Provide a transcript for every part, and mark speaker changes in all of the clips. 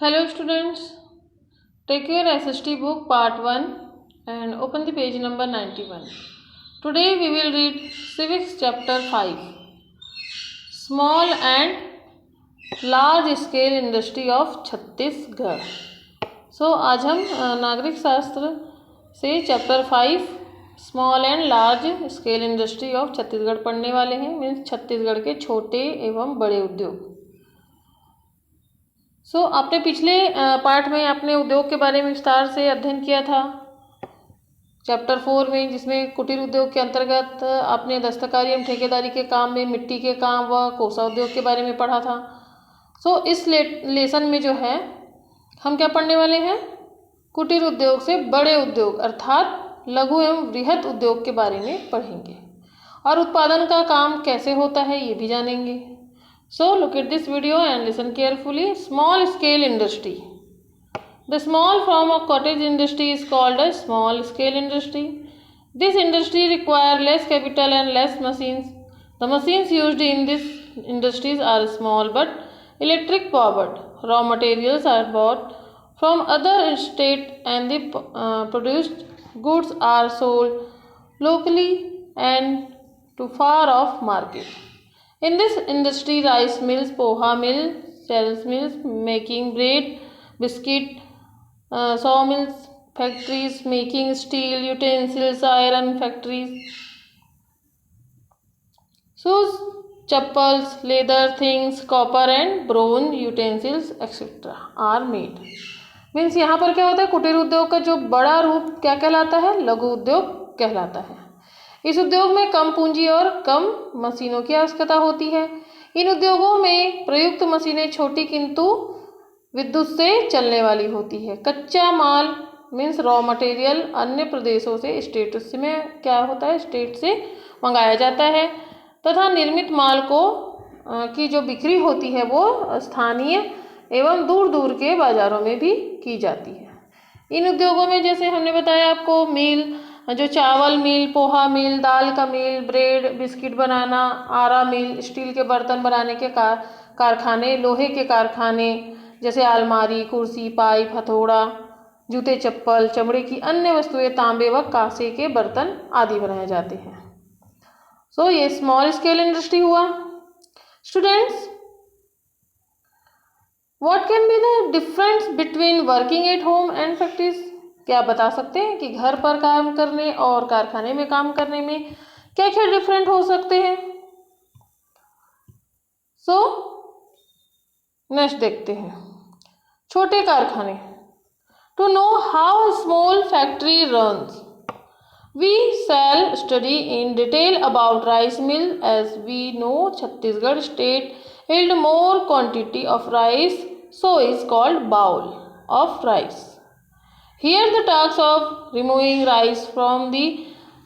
Speaker 1: Hello students, take your SST book part 1 and open the page number 91. Today we will read Civics chapter 5, Small and Large Scale Industry of Chhattisgarh. आज हम नागरिक शास्त्र से chapter 5 small and large scale industry of Chhattisgarh पढ़ने वाले हैं. Means Chhattisgarh के छोटे एवं बड़े उद्योग. आपने पिछले पार्ट में आपने उद्योग के बारे में विस्तार से अध्ययन किया था चैप्टर 4 में, जिसमें कुटीर उद्योग के अंतर्गत आपने दस्तकारी एवं ठेकेदारी के काम में मिट्टी के काम व कोसा उद्योग के बारे में पढ़ा था. इस लेसन में जो है हम क्या पढ़ने वाले हैं, कुटीर उद्योग से बड़े उद्योग अर्थात लघु एवं बृहत उद्योग के बारे में पढ़ेंगे और उत्पादन का काम कैसे होता है ये भी जानेंगे. Look at this video and listen carefully. Small scale industry. The small form of cottage industry is called a small scale industry. This industry requires less capital and less machines. The machines used in this industries are small but electric powered. Raw materials are bought from other states and the produced goods are sold locally and to far off market. In this industry, rice mills, poha mills, cereals mills, making bread, biscuit, sawmills, factories making steel utensils, iron factories, shoes, chappals, leather things, copper and bronze utensils, etc. are made. Means यहाँ पर क्या होता है, कुटीर उद्योग का जो बड़ा रूप क्या कहलाता है, लघु उद्योग कहलाता है. इस उद्योग में कम पूंजी और कम मशीनों की आवश्यकता होती है. इन उद्योगों में प्रयुक्त मशीनें छोटी किंतु विद्युत से चलने वाली होती है. कच्चा माल मीन्स रॉ मटेरियल अन्य प्रदेशों से स्टेट में क्या होता है, स्टेट से मंगाया जाता है तथा निर्मित माल को की जो बिक्री होती है वो स्थानीय एवं दूर दूर के बाजारों में भी की जाती है. इन उद्योगों में जैसे हमने बताया आपको मिल, जो चावल मिल, पोहा मिल, दाल का मिल, ब्रेड बिस्किट बनाना, आरा मिल, स्टील के बर्तन बनाने के कारखाने, लोहे के कारखाने जैसे अलमारी, कुर्सी, पाइप, हथौड़ा, जूते चप्पल, चमड़े की अन्य वस्तुएं, तांबे व कांसे के बर्तन आदि बनाए जाते हैं. ये स्मॉल स्केल इंडस्ट्री हुआ. Students, what can be the difference between working at home and factories? क्या आप बता सकते हैं कि घर पर काम करने और कारखाने में काम करने में क्या क्या डिफरेंट हो सकते हैं? नेक्स्ट देखते हैं छोटे कारखाने. To know how small factory runs, we shall study in detail about rice mill. As we know Chhattisgarh state yield more quantity of rice, so is called bowl of rice. Here the task of removing rice from the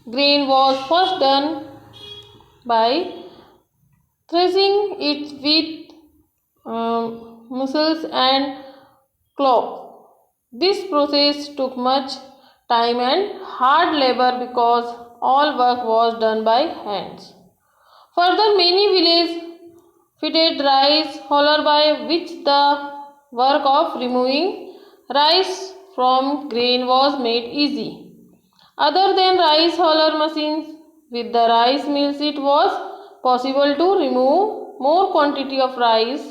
Speaker 1: grain was first done by threshing it with mussels and cloth. This process took much time and hard labor because all work was done by hands. Further, many villages fitted rice huller by which the work of removing rice from grain was made easy. Other than rice huller machines, with the rice mills it was possible to remove more quantity of rice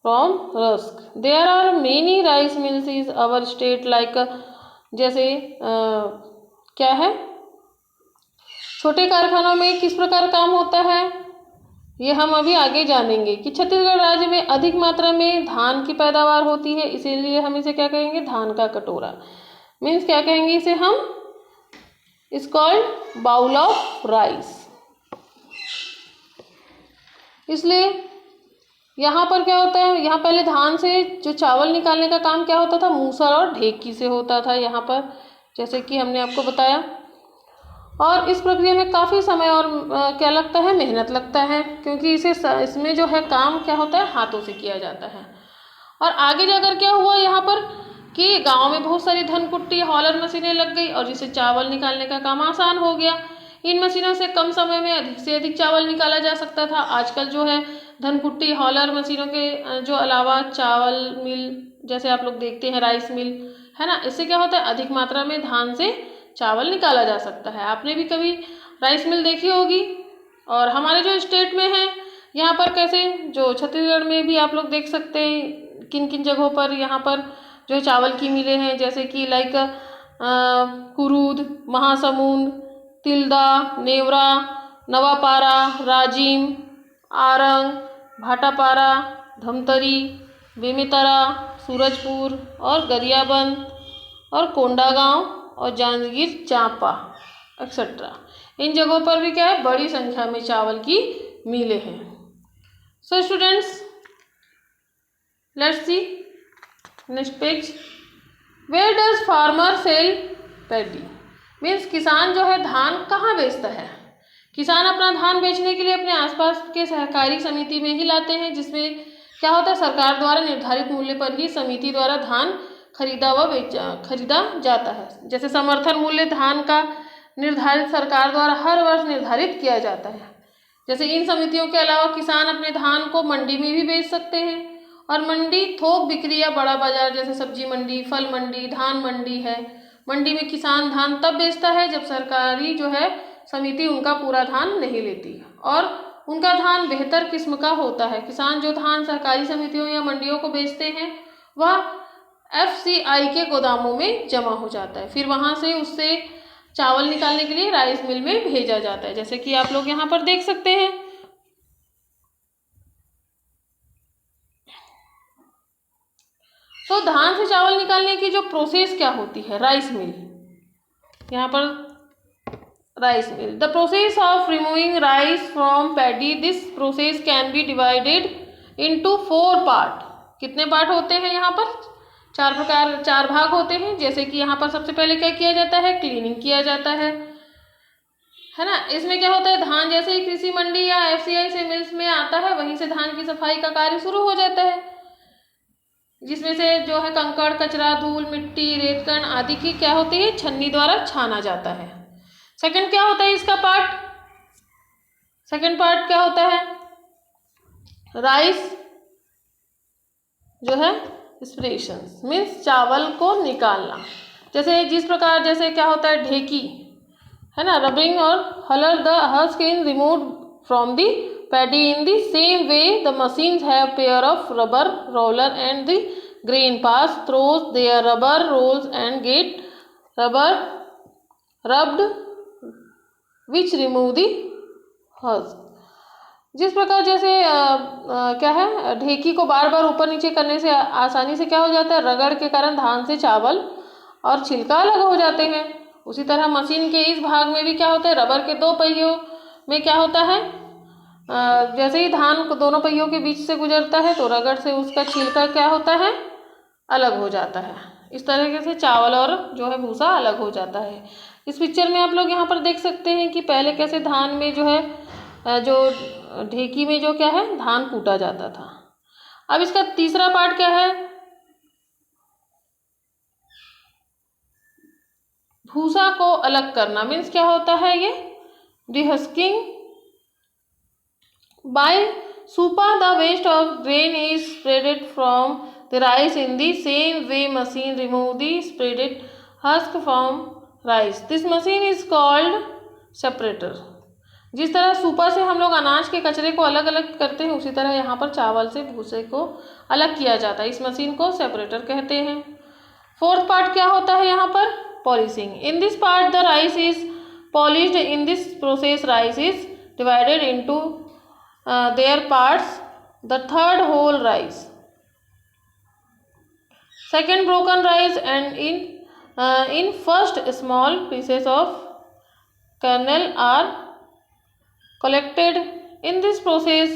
Speaker 1: from rusk. There are many rice mills in our state like जैसे क्या है, छोटे कारखानों में किस प्रकार काम होता है ये हम अभी आगे जानेंगे. कि छत्तीसगढ़ राज्य में अधिक मात्रा में धान की पैदावार होती है, इसीलिए हम इसे क्या कहेंगे, धान का कटोरा. मीन्स क्या कहेंगे इसे हम, is called bowl of rice. इसलिए यहाँ पर क्या होता है, यहाँ पहले धान से जो चावल निकालने का काम क्या होता था, मूसल और ढेकी से होता था यहाँ पर, जैसे कि हमने आपको बताया. और इस प्रक्रिया में काफ़ी समय और क्या लगता है, मेहनत लगता है, क्योंकि इसमें जो है काम क्या होता है, हाथों से किया जाता है. और आगे जाकर क्या हुआ यहाँ पर कि गांव में बहुत सारी धनकुट्टी हॉलर मशीनें लग गई और जिससे चावल निकालने का काम आसान हो गया. इन मशीनों से कम समय में अधिक से अधिक चावल निकाला जा सकता था. आजकल जो है धनकुट्टी हॉलर मशीनों के जो अलावा चावल मिल जैसे आप लोग देखते हैं, राइस मिल है ना, इससे क्या होता है अधिक मात्रा में धान से चावल निकाला जा सकता है। आपने भी कभी राइस मिल देखी होगी। और हमारे जो स्टेट में है यहाँ पर कैसे, जो छत्तीसगढ़ में भी आप लोग देख सकते हैं किन किन जगहों पर यहाँ पर जो चावल की मिलें हैं, जैसे कि लाइक कुरूद, महासमुंद, तिल्दा, नेवरा, नवापारा, राजिम, आरंग, भाटापारा, धमतरी, बेमेतरा, सूरजपुर और गरियाबंद और कोंडागांव और जांजगीर चांपा एक्सेट्रा। इन जगहों पर भी क्या है, बड़ी संख्या में चावल की मिलें हैं। So students, let's see next page. Where does farmer sell paddy? Means किसान जो है धान कहाँ बेचता है। किसान अपना धान बेचने के लिए अपने आसपास के सहकारी समिति में ही लाते हैं, जिसमें क्या होता है सरकार द्वारा निर्धारित मूल्य पर ही समिति द्वारा धान खरीदा जाता है। जैसे समर्थन मूल्य धान का निर्धारित सरकार द्वारा हर वर्ष निर्धारित किया जाता है। जैसे इन समितियों के अलावा किसान अपने धान को मंडी में भी बेच सकते हैं, और मंडी थोक बिक्री या बड़ा बाजार जैसे सब्जी मंडी, फल मंडी, धान मंडी है। मंडी में किसान धान तब बेचता है जब सरकारी जो है समिति उनका पूरा धान नहीं लेती और उनका धान बेहतर किस्म का होता है। किसान जो धान सहकारी समितियों या मंडियों को बेचते हैं वह FCI के गोदामों में जमा हो जाता है, फिर वहाँ से उससे चावल निकालने के लिए राइस मिल में भेजा जाता है, जैसे कि आप लोग यहाँ पर देख सकते हैं। तो धान से चावल निकालने की जो प्रोसेस क्या होती है, राइस मिल, यहाँ पर rice mill. The process of removing rice from paddy, this process can be divided into 4 part. कितने पार्ट होते हैं यहाँ पर? 4 भाग होते हैं। जैसे कि यहाँ पर सबसे पहले क्या किया जाता है, क्लीनिंग किया जाता है ना। इसमें क्या होता है, धान जैसे ही कृषि मंडी या FCI से मिल्स में आता है वहीं से धान की सफाई का कार्य शुरू हो जाता है, जिसमें से जो है कंकड़, कचरा, धूल, मिट्टी, रेतकण आदि की क्या होती है, छन्नी द्वारा छाना जाता है। सेकंड क्या होता है इसका पार्ट? सेकंड पार्ट क्या होता है, राइस जो है एक्सप्रेशन, मीन्स चावल को निकालना। जैसे जिस प्रकार जैसे क्या होता है ढेकी है ना, रबिंग और huller, the husk in remove from the paddy in the same way the machines have pair of rubber roller and the grain pass throws their rubber rolls and get rubber rubbed which remove the husk. जिस प्रकार जैसे क्या है ढेकी को बार बार ऊपर नीचे करने से आसानी से क्या हो जाता है, रगड़ के कारण धान से चावल और छिलका अलग हो जाते हैं। उसी तरह मशीन के इस भाग में भी क्या होता है, रबर के 2 पहियों में क्या होता है, जैसे ही धान को दोनों पहियों के बीच से गुजरता है तो रगड़ से उसका छिलका क्या होता है, अलग हो जाता है। इस तरीके से चावल और जो है भूसा अलग हो जाता है। इस पिक्चर में आप लोग यहाँ पर देख सकते हैं कि पहले कैसे धान में जो है जो ढेकी में जो क्या है धान कूटा जाता था। अब इसका तीसरा पार्ट क्या है, भूसा को अलग करना। मीन्स क्या होता है ये, dehusking by supa the waste of grain is spreaded from the rice in the same way machine remove the spreaded husk from rice, this machine is called separator. जिस तरह सूपा से हम लोग अनाज के कचरे को अलग अलग करते हैं, उसी तरह यहाँ पर चावल से भूसे को अलग किया जाता है। इस मशीन को सेपरेटर कहते हैं। फोर्थ पार्ट क्या होता है यहाँ पर, polishing. In this part the rice is polished. In this process rice is divided into their parts, the third whole rice, second broken rice and in first small pieces of kernel are collected. In this process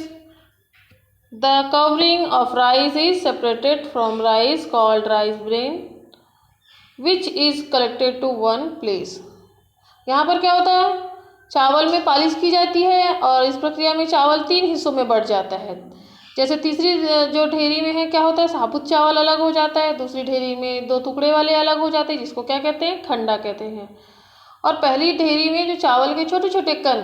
Speaker 1: the covering of rice is separated from rice called rice bran which is collected to one place. यहाँ पर क्या होता है, चावल में polish की जाती है और इस प्रक्रिया में चावल 3 हिस्सों में बढ़ जाता है। जैसे तीसरी जो ढेरी में है क्या होता है, साबुत चावल अलग हो जाता है, दूसरी ढेरी में 2 टुकड़े वाले अलग हो जाते हैं जिसको क्या कहते हैं, खंडा कहते हैं, और पहली ढेरी में जो चावल के छोटे छोटे कण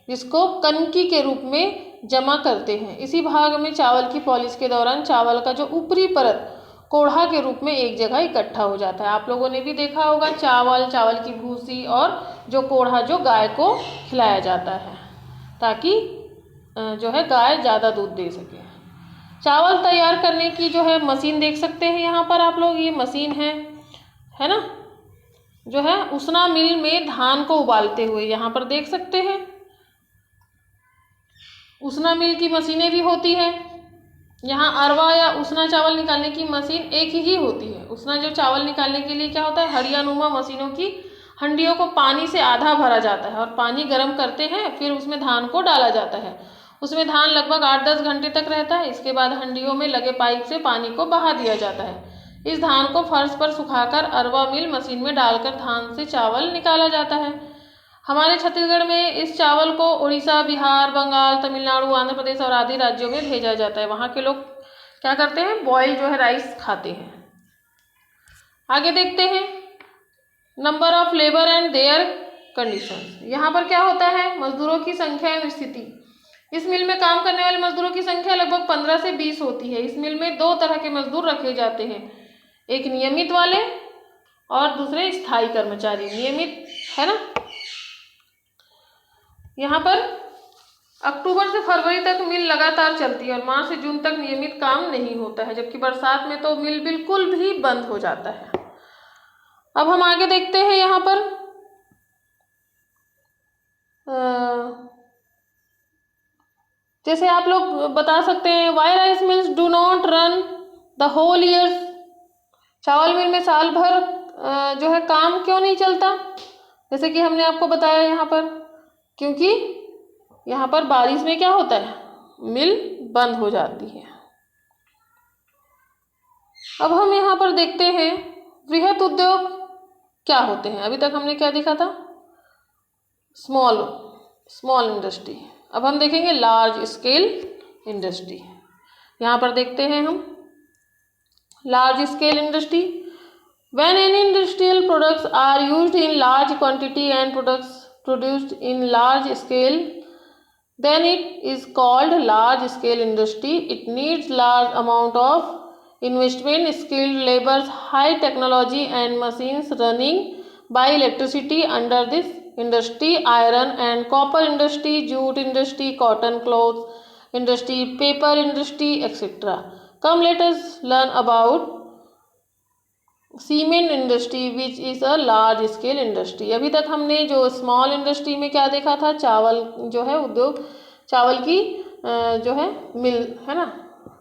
Speaker 1: जिसको कनकी के रूप में जमा करते हैं। इसी भाग में चावल की पॉलिश के दौरान चावल का जो ऊपरी परत कोढ़ा के रूप में एक जगह इकट्ठा हो जाता है। आप लोगों ने भी देखा होगा चावल की भूसी और जो कोढ़ा जो गाय को खिलाया जाता है ताकि जो है गाय ज़्यादा दूध दे सके। चावल तैयार करने की जो है मशीन देख सकते हैं यहाँ पर आप लोग, ये मशीन है ना, जो है उसना मिल में धान को उबालते हुए यहाँ पर देख सकते हैं। उसना मिल की मशीनें भी होती है। यहाँ अरवा या उसना चावल निकालने की मशीन एक ही होती है। उसना जो चावल निकालने के लिए क्या होता है, हड़ियानुमा मशीनों की हंडियों को पानी से आधा भरा जाता है और पानी गर्म करते हैं, फिर उसमें धान को डाला जाता है। उसमें धान लगभग 8-10 घंटे तक रहता है। इसके बाद हंडियों में लगे पाइप से पानी को बहा दिया जाता है। इस धान को फर्श पर सुखाकर अरवा मिल मशीन में डालकर धान से चावल निकाला जाता है। हमारे छत्तीसगढ़ में इस चावल को उड़ीसा, बिहार, बंगाल, तमिलनाडु, आंध्र प्रदेश और आदि राज्यों में भेजा जाता है। वहाँ के लोग क्या करते हैं, बॉयल जो है राइस खाते हैं। आगे देखते हैं number of labour and their conditions. यहाँ पर क्या होता है, मजदूरों की संख्या एवं स्थिति। इस मिल में काम करने वाले मजदूरों की संख्या लगभग 15 से 20 होती है। इस मिल में 2 तरह के मजदूर रखे जाते हैं, एक नियमित वाले और दूसरे स्थायी कर्मचारी। नियमित है ना, यहाँ पर अक्टूबर से फरवरी तक मिल लगातार चलती है और मार्च से जून तक नियमित काम नहीं होता है, जबकि बरसात में तो मिल बिल्कुल भी बंद हो जाता है। अब हम आगे देखते हैं यहाँ पर जैसे आप लोग बता सकते हैं why rice mills do not run the whole years. चावल मिल में साल भर जो है काम क्यों नहीं चलता, जैसे कि हमने आपको बताया यहाँ पर, क्योंकि यहाँ पर बारिश में क्या होता है, मिल बंद हो जाती है। अब हम यहाँ पर देखते हैं वृहत उद्योग क्या होते हैं। अभी तक हमने क्या देखा था, स्मॉल इंडस्ट्री। अब हम देखेंगे लार्ज स्केल इंडस्ट्री। यहाँ पर देखते हैं हम large scale industry. When any industrial products are used in large quantity and products produced in large scale, then it is called large scale industry. It needs large amount of investment, skilled labor, high technology and machines running by electricity. Under this industry, iron and copper industry, jute industry, cotton cloth industry, paper industry, etc. Come let us learn about cement industry which is a large scale industry. अभी तक हमने जो small industry में क्या देखा था, चावल जो है उद्योग, चावल की जो है मिल है ना,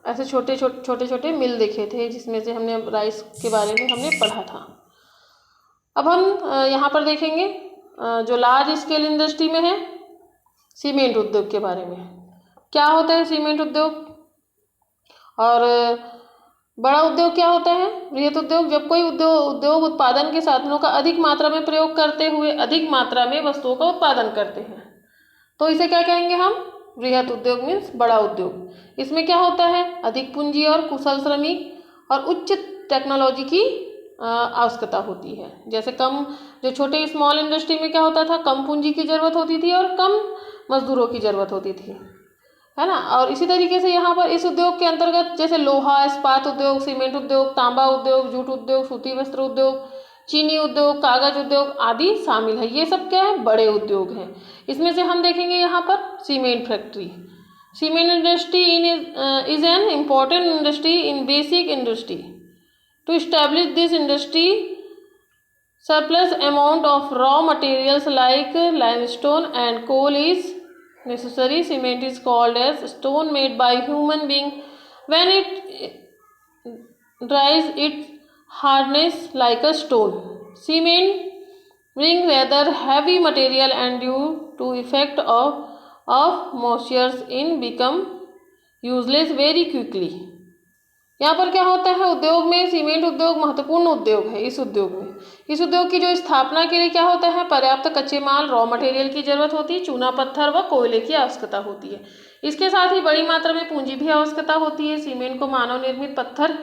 Speaker 1: ऐसे छोटे छोटे मिल देखे थे जिसमें से हमने राइस के बारे में हमने पढ़ा था। अब हम यहाँ पर देखेंगे जो लार्ज स्केल इंडस्ट्री में है सीमेंट उद्योग के बारे में। क्या होता है सीमेंट उद्योग, और बड़ा उद्योग क्या होता है, वृहत उद्योग। जब कोई उद्योग उत्पादन के साधनों का अधिक मात्रा में प्रयोग करते हुए अधिक मात्रा में वस्तुओं का उत्पादन करते हैं तो इसे क्या कहेंगे हम, वृहत उद्योग मीन्स बड़ा उद्योग। इसमें क्या होता है, अधिक पूंजी और कुशल श्रमिक और उच्च टेक्नोलॉजी की आवश्यकता होती है। जैसे कम जो छोटे स्मॉल इंडस्ट्री में क्या होता था, कम पूंजी की जरूरत होती थी और कम मजदूरों की जरूरत होती थी, है ना। और इसी तरीके से यहाँ पर इस उद्योग के अंतर्गत जैसे लोहा इस्पात उद्योग, सीमेंट उद्योग, तांबा उद्योग, जूट उद्योग, सूती वस्त्र उद्योग, चीनी उद्योग, कागज उद्योग आदि शामिल है। ये सब क्या है, बड़े उद्योग हैं। इसमें से हम देखेंगे यहाँ पर cement factory. Cement industry is an important industry in basic industry. To establish this industry surplus amount of raw materials like limestone and coal is necessary. Cement is called as stone made by human being. When it dries, it hardens like a stone. Cement being rather heavy material and due to effect of moisture in become useless very quickly. यहाँ पर क्या होता है, उद्योग में cement उद्योग महत्वपूर्ण उद्योग है। इस उद्योग की जो स्थापना के लिए क्या होता है, पर्याप्त कच्चे माल रॉ मटेरियल की जरूरत होती है, चूना पत्थर व कोयले की आवश्यकता होती है। इसके साथ ही बड़ी मात्रा में पूंजी भी आवश्यकता होती है। सीमेंट को मानव निर्मित पत्थर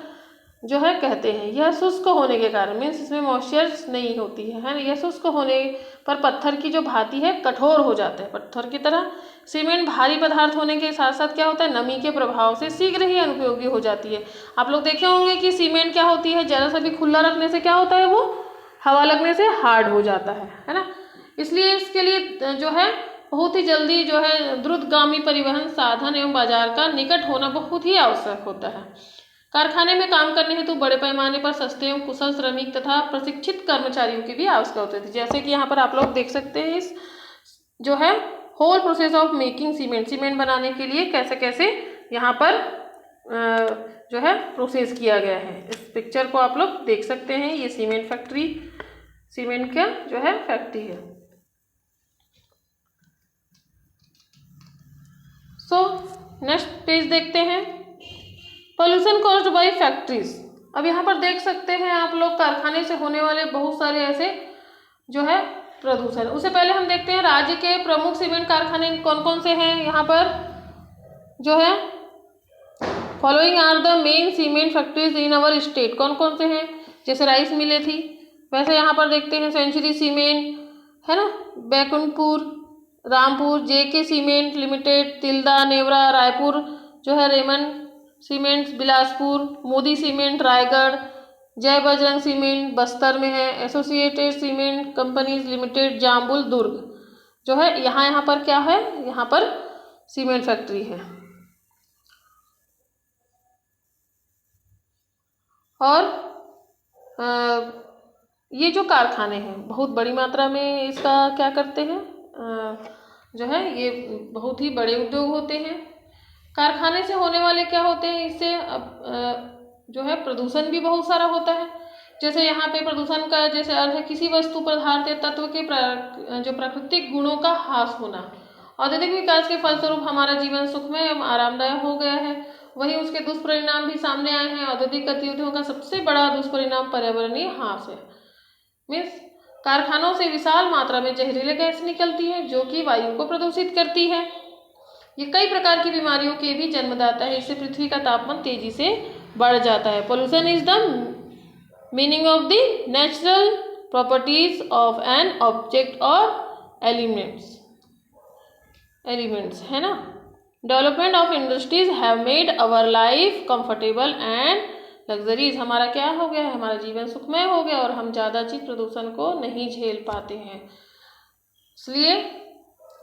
Speaker 1: जो है कहते हैं। यह शुष्क होने के कारण, मीन्स इसमें मॉइस्चर नहीं होती है ना, यह शुष्क होने पर पत्थर की जो भांति है कठोर हो जाता है पत्थर की तरह। सीमेंट भारी पदार्थ होने के साथ साथ क्या होता है, नमी के प्रभाव से शीघ्र ही अनुपयोगी हो जाती है। आप लोग देखे होंगे कि सीमेंट क्या होती है, जरा सा भी खुला रखने से क्या होता है, वो हवा लगने से हार्ड हो जाता है ना। इसलिए इसके लिए जो है बहुत ही जल्दी जो है द्रुतगामी परिवहन साधन एवं बाजार का निकट होना बहुत ही आवश्यक होता है। कारखाने में काम करने हेतु बड़े पैमाने पर सस्ते एवं कुशल श्रमिक तथा प्रशिक्षित कर्मचारियों की भी आवश्यकता होती थी। जैसे कि यहाँ पर आप लोग देख सकते हैं, इस जो है whole process of making cement, cement बनाने के लिए कैसे कैसे यहाँ पर जो है प्रोसेस किया गया है। इस पिक्चर को आप लोग देख सकते हैं, ये सीमेंट फैक्ट्री, सीमेंट का जो है फैक्ट्री है। सो नेक्स्ट पेज देखते हैं, पोल्यूशन कॉज्ड बाय फैक्ट्रीज। अब यहाँ पर देख सकते हैं आप लोग कारखाने से होने वाले बहुत सारे ऐसे जो है प्रदूषण। उससे पहले हम देखते हैं राज्य के प्रमुख सीमेंट कारखाने कौन कौन से हैं। यहाँ पर जो है following are the main cement factories in our state, कौन कौन से हैं, जैसे राइस मिलें थी, वैसे यहाँ पर देखते हैं सेंचुरी सीमेंट है ना, बैकुंठपुर, रामपुर, जेके सीमेंट लिमिटेड, तिल्दा, नेवरा, रायपुर जो है Raymond cements, Bilaspur, Modi cement Raigarh, जय बजरंग सीमेंट बस्तर में है, एसोसिएटेड सीमेंट कंपनीज लिमिटेड जाम्बुल दुर्ग जो है यहाँ पर क्या है, यहाँ पर सीमेंट फैक्ट्री है। और ये जो कारखाने हैं बहुत बड़ी मात्रा में इसका क्या करते हैं, जो है ये बहुत ही बड़े उद्योग होते हैं। कारखाने से होने वाले क्या होते हैं, इससे जो है प्रदूषण भी बहुत सारा होता है। जैसे यहाँ पे प्रदूषण का जैसे अर्थ है किसी वस्तु पदार्थ या तत्व के जो प्राकृतिक गुणों का ह्रास होना। औद्योगिक विकास के फलस्वरूप हमारा जीवन सुखमय एवं आरामदायक हो गया है, वहीं उसके दुष्परिणाम भी सामने आए हैं। औद्योगिक गतिविधियों का सबसे बड़ा दुष्परिणाम पर्यावरणीय ह्रास है। मीन्स कारखानों से विशाल मात्रा में जहरीले गैस निकलती है जो कि वायु को प्रदूषित करती है। ये कई प्रकार की बीमारियों के भी जन्मदाता है। इससे पृथ्वी का तापमान तेजी से बढ़ जाता है। Pollution is the meaning of the natural properties of an object और एलिमेंट्स है ना। Development of industries have made our life comfortable and luxuries, हमारा क्या हो गया है, हमारा जीवन सुखमय हो गया और हम ज़्यादा चीज प्रदूषण को नहीं झेल पाते हैं। इसलिए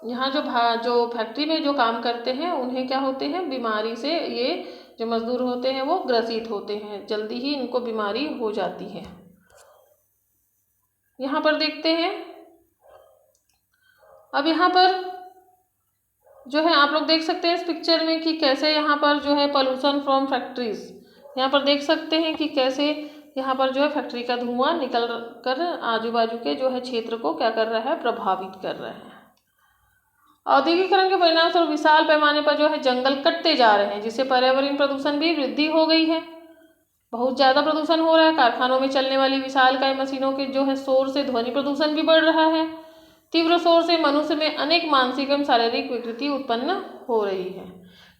Speaker 1: यहाँ जो फैक्ट्री में जो काम करते हैं उन्हें क्या होते हैं, बीमारी से ये जो मजदूर होते हैं वो ग्रसित होते हैं, जल्दी ही इनको बीमारी हो जाती है। यहाँ पर देखते हैं, अब यहाँ पर जो है आप लोग देख सकते हैं इस पिक्चर में कि कैसे यहाँ पर जो है पोल्यूशन फ्रॉम फैक्ट्रीज, यहाँ पर देख सकते हैं कि कैसे यहाँ पर जो है फैक्ट्री का धुआं निकल कर आजू बाजू के जो है क्षेत्र को क्या कर रहा है, प्रभावित कर रहा है। औद्योगिकरण के परिणाम स्वरूप विशाल पैमाने पर जो है जंगल कटते जा रहे हैं, जिससे पर्यावरण प्रदूषण भी वृद्धि हो गई है। बहुत ज़्यादा प्रदूषण हो रहा है। कारखानों में चलने वाली विशालकाय मशीनों के जो है शोर से ध्वनि प्रदूषण भी बढ़ रहा है। तीव्र शोर से मनुष्य में अनेक मानसिक एवं शारीरिक विकृति उत्पन्न हो रही है।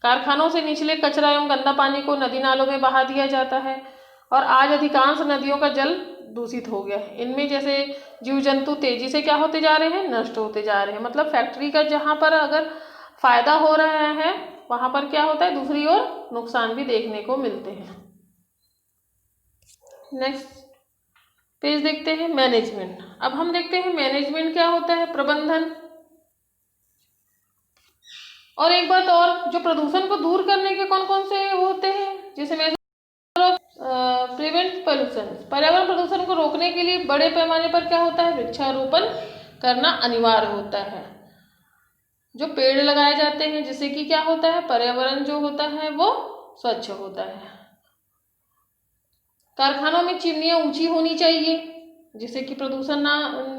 Speaker 1: कारखानों से निचले कचरा एवं गंदा पानी को नदी नालों में बहा दिया जाता है और आज अधिकांश नदियों का जल दूषित हो गया है। इनमें जैसे जीव जंतु तेजी से क्या होते जा रहे हैं, नष्ट होते जा रहे हैं। मतलब फैक्ट्री का जहाँ पर अगर फायदा हो रहा है वहाँ पर क्या होता है, दूसरी ओर नुकसान भी देखने को मिलते हैं। नेक्स्ट पेज देखते हैं, मैनेजमेंट। अब हम देखते हैं मैनेजमेंट क्या होता है, प्रबंधन। और एक बात और, जो प्रदूषण को दूर करने के कौन कौन से होते हैं, जैसे प्रिवेंट पोल्यूशन, पर्यावरण प्रदूषण को रोकने के लिए बड़े पैमाने पर क्या होता है, वृक्षारोपण करना अनिवार्य होता है। जो पेड़ लगाए जाते हैं जिससे कि क्या होता है, पर्यावरण जो होता है वो स्वच्छ होता है। कारखानों में चिमनियाँ ऊंची होनी चाहिए जिससे कि प्रदूषण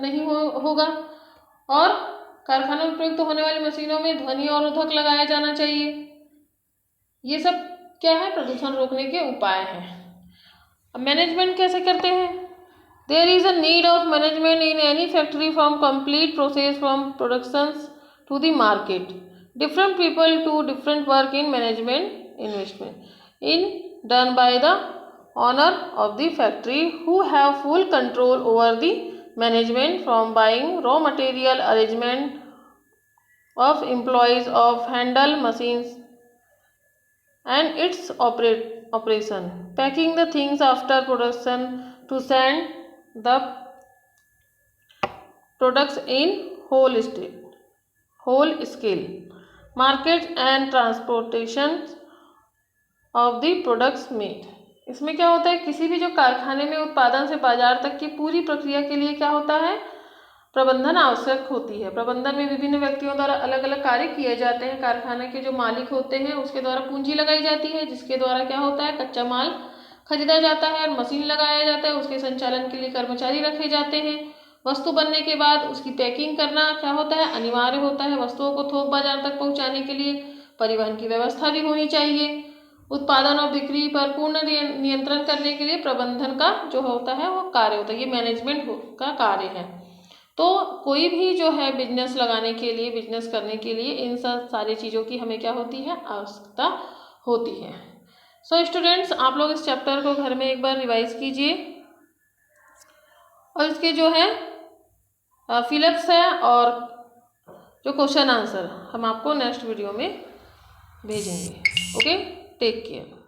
Speaker 1: नहीं होगा। और कारखानों में प्रयुक्त होने वाली मशीनों में ध्वनि अवरोधक लगाया जाना चाहिए। ये सब क्या है, प्रदूषण रोकने के उपाय हैं। अब मैनेजमेंट कैसे करते हैं, there is a need of management in any factory from complete process from production to the market. Different people to different work in management investment in done by the owner of the factory who have full control over the management from buying raw material, arrangement of employees, of handle machines and its operation, packing the things after production to send the products in whole scale, markets and transportation of the products made। इसमें क्या होता है, किसी भी जो कारखाने में उत्पादन से बाजार तक की पूरी प्रक्रिया के लिए क्या होता है, प्रबंधन आवश्यक होती है। प्रबंधन में विभिन्न व्यक्तियों द्वारा अलग अलग कार्य किए जाते हैं। कारखाने के जो मालिक होते हैं उसके द्वारा पूंजी लगाई जाती है, जिसके द्वारा क्या होता है, कच्चा माल खरीदा जाता है और मशीन लगाया जाता है। उसके संचालन के लिए कर्मचारी रखे जाते हैं। वस्तु बनने के बाद उसकी पैकिंग करना क्या होता है, अनिवार्य होता है। वस्तुओं को थोक बाजार तक पहुंचाने के लिए परिवहन की व्यवस्था भी होनी चाहिए। उत्पादन और बिक्री पर पूर्ण नियंत्रण करने के लिए प्रबंधन का जो होता है वो कार्य होता है, ये मैनेजमेंट का कार्य है। तो कोई भी जो है बिजनेस लगाने के लिए, बिजनेस करने के लिए इन सब सारी चीज़ों की हमें क्या होती है, आवश्यकता होती है। सो स्टूडेंट्स, आप लोग इस चैप्टर को घर में एक बार रिवाइज कीजिए और इसके जो है फिलअप्स है और जो क्वेश्चन आंसर हम आपको नेक्स्ट वीडियो में भेजेंगे। Okay, take care.